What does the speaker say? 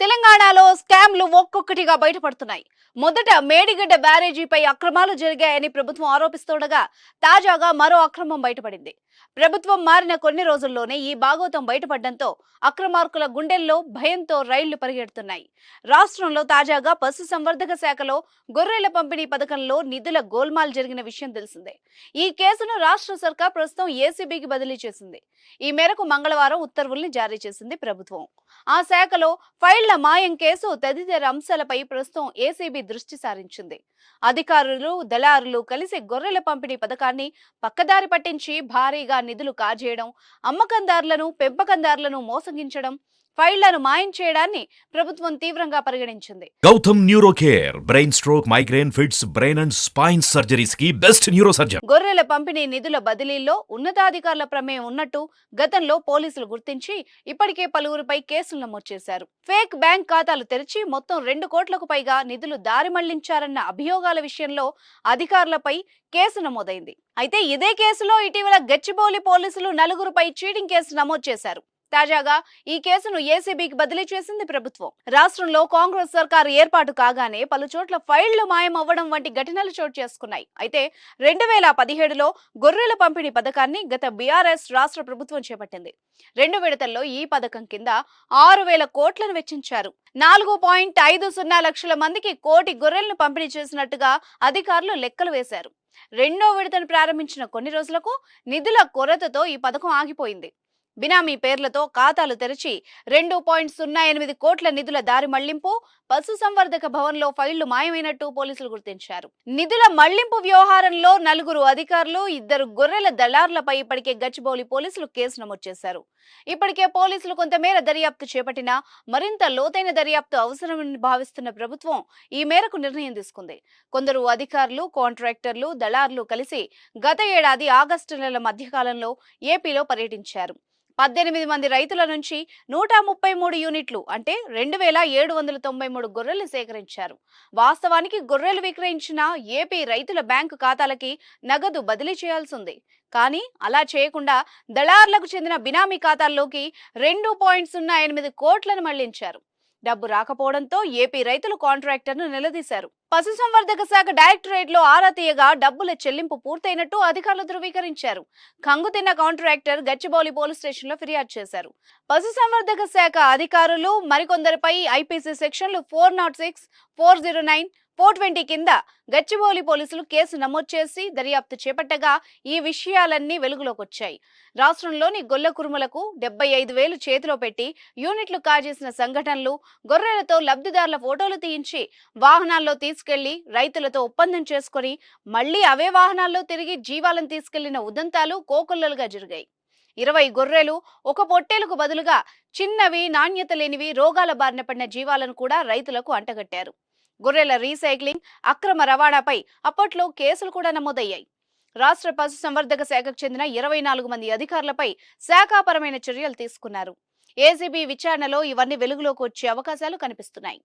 తెలంగాణలో స్కామ్లు ఒక్కొక్కటిగా బయటపడుతున్నాయి. మొదట మేడిగడ్డ బ్యారేజీపై అక్రమాలు జరిగాయని ప్రభుత్వం ఆరోపిస్తుండగా తాజాగా మరో అక్రమం బయటపడింది. ప్రభుత్వం మారిన కొన్ని రోజుల్లోనే ఈ భాగోతం బయటపడడంతో అక్రమార్కుల గుండెల్లో భయంతో రైళ్లు పరిగెడుతున్నాయి. రాష్ట్రంలో తాజాగా పశుసంవర్ధక శాఖలో గొర్రెల పంపిణీ పథకంలో నిధుల గోల్మాల్ జరిగిన విషయం తెలిసిందే. ఈ కేసును రాష్ట్ర సర్కార్ ప్రస్తుతం ఏసీబీకి బదిలీ చేసింది. ఈ మేరకు మంగళవారం ఉత్తర్వుల్ని జారీ చేసింది ప్రభుత్వం. ఆ శాఖలో ఫైళ్ల మాయం కేసు తదితర అంశాలపై ప్రస్తుతం ఏసీబీ దృష్టి సారించింది. అధికారులు, దళారులు కలిసి గొర్రెల పంపిణీ పథకాన్ని పక్కదారి పట్టించి భారీగా నిధులు కాజేయడం, అమ్మకందారులను, పెంపకందారులను మోసగించడం, ఫైళ్లను మాయం చేయడాన్ని ప్రభుత్వం తీవ్రంగా పరిగణించింది. Gautam neuro care brain stroke, migraine, fits, brain and spine surgeries కి బెస్ట్ న్యూరో సర్జన్. గొర్రెల పంపిణీ నిధుల బదిలీలో ఉన్నతాధికారుల ప్రమేయం ఉన్నట్టు గతంలో పోలీసులు గుర్తించి ఇప్పటికే పలువురిపై కేసులు నమోదు చేశారు. ఫేక్ బ్యాంక్ ఖాతాలు తెరిచి మొత్తం 2 కోట్లకు పైగా నిధులు దారి మళ్లించారన్న అభియోగాల విషయంలో అధికారులపై కేసు నమోదైంది. అయితే ఇదే కేసులో ఇటీవల గచ్చిబౌలి పోలీసులు 4గురిపై చీటింగ్ కేసు నమోదు చేశారు. తాజాగా ఈ కేసును ఏసీబీకి బదిలీ చేసింది ప్రభుత్వం. రాష్ట్రంలో కాంగ్రెస్ సర్కారు ఏర్పాటు కాగానే పలు చోట్ల ఫైళ్లు మాయమవ్వడం వంటి ఘటనలు చోటు చేసుకున్నాయి. అయితే 2017లో గొర్రెల పంపిణీ పథకాన్ని గత బీఆర్ఎస్ రాష్ట్ర ప్రభుత్వం చేపట్టింది. 2 విడతల్లో ఈ పథకం కింద 6,000 కోట్లను వెచ్చించారు. 4.50 లక్షల మందికి కోటి గొర్రెలను పంపిణీ చేసినట్టుగా అధికారులు లెక్కలు వేశారు. 2వ విడతను ప్రారంభించిన కొన్ని రోజులకు నిధుల కొరతతో ఈ పథకం ఆగిపోయింది. బినామీ పేర్లతో ఖాతాలు తెరిచి 2.08 కోట్ల నిధుల దారి మళ్లింపు, పశుసంవర్ధక భవన్లో ఫైళ్లు మాయమైనట్టు పోలీసులు గుర్తించారు. నిధుల మళ్లింపు వ్యవహారంలో 4 అధికారులు, 2 గొర్రెల దళారులపై ఇప్పటికే గచ్చిబౌలి పోలీసులు కేసు నమోదు చేశారు. ఇప్పటికే పోలీసులు కొంతమేర దర్యాప్తు చేపట్టినా మరింత లోతైన దర్యాప్తు అవసరమని భావిస్తున్న ప్రభుత్వం ఈ మేరకు నిర్ణయం తీసుకుంది. కొందరు అధికారులు, కాంట్రాక్టర్లు, దళారులు కలిసి గత ఏడాది ఆగస్టు నెల మధ్యకాలంలో ఏపీలో పర్యటించారు. 18 మంది రైతుల నుంచి 133 యూనిట్లు అంటే 2,793 గొర్రెలు సేకరించారు. వాస్తవానికి గొర్రెలు విక్రయించిన ఏపీ రైతుల బ్యాంకు ఖాతాలకి నగదు బదిలీ చేయాల్సింది. కానీ అలా చేయకుండా దళార్లకు చెందిన బినామీ ఖాతాల్లోకి 2.08 కోట్లను మళ్లించారు. డబ్బు రాకపోవడంతో ఏపీ రైతులు కాంట్రాక్టర్ను నిలదీశారు. పశుసంవర్ధక శాఖ డైరెక్టరేట్ లో ఆరా తీయగా డబ్బుల చెల్లింపు పూర్తయినట్టు అధికారులు ధృవీకరించారు. కంగుతిన్న కాంట్రాక్టర్ గచ్చిబౌలి పోలీస్ స్టేషన్ లో ఫిర్యాదు చేశారు. పశుసంవర్ధక శాఖ అధికారులు మరికొందరిపై ఐపీసీ సెక్షన్లు 406, 409, 420 కింద గచ్చిబౌలి పోలీసులు కేసు నమోదు చేసి దర్యాప్తు చేపట్టగా ఈ విషయాలన్నీ వెలుగులోకి వచ్చాయి. రాష్ట్రంలోని గొల్ల కురుమలకు 75,000 చేతిలో పెట్టి యూనిట్లు కాజేసిన సంఘటనలు, గొర్రెలతో లబ్ధిదారుల ఫోటోలు తీయించి వాహనాల్లో తీసుకెళ్లి రైతులతో ఒప్పందం చేసుకుని మళ్లీ అవే వాహనాల్లో తిరిగి జీవాలను తీసుకెళ్లిన ఉదంతాలు కోకొల్లలుగా జరిగాయి. 20 గొర్రెలు, 1 పొట్టేలుకు బదులుగా చిన్నవి, నాణ్యత లేనివి, రోగాల బారిన పడిన జీవాలను కూడా రైతులకు అంటగట్టారు. గొర్రెల రీసైక్లింగ్, అక్రమ రవాణాపై అప్పట్లో కేసులు కూడా నమోదయ్యాయి. రాష్ట్ర పశుసంవర్ధక శాఖకు చెందిన 24 మంది అధికారులపై శాఖాపరమైన చర్యలు తీసుకున్నారు. ఏసీబీ విచారణలో ఇవన్నీ వెలుగులోకి వచ్చే అవకాశాలు కనిపిస్తున్నాయి.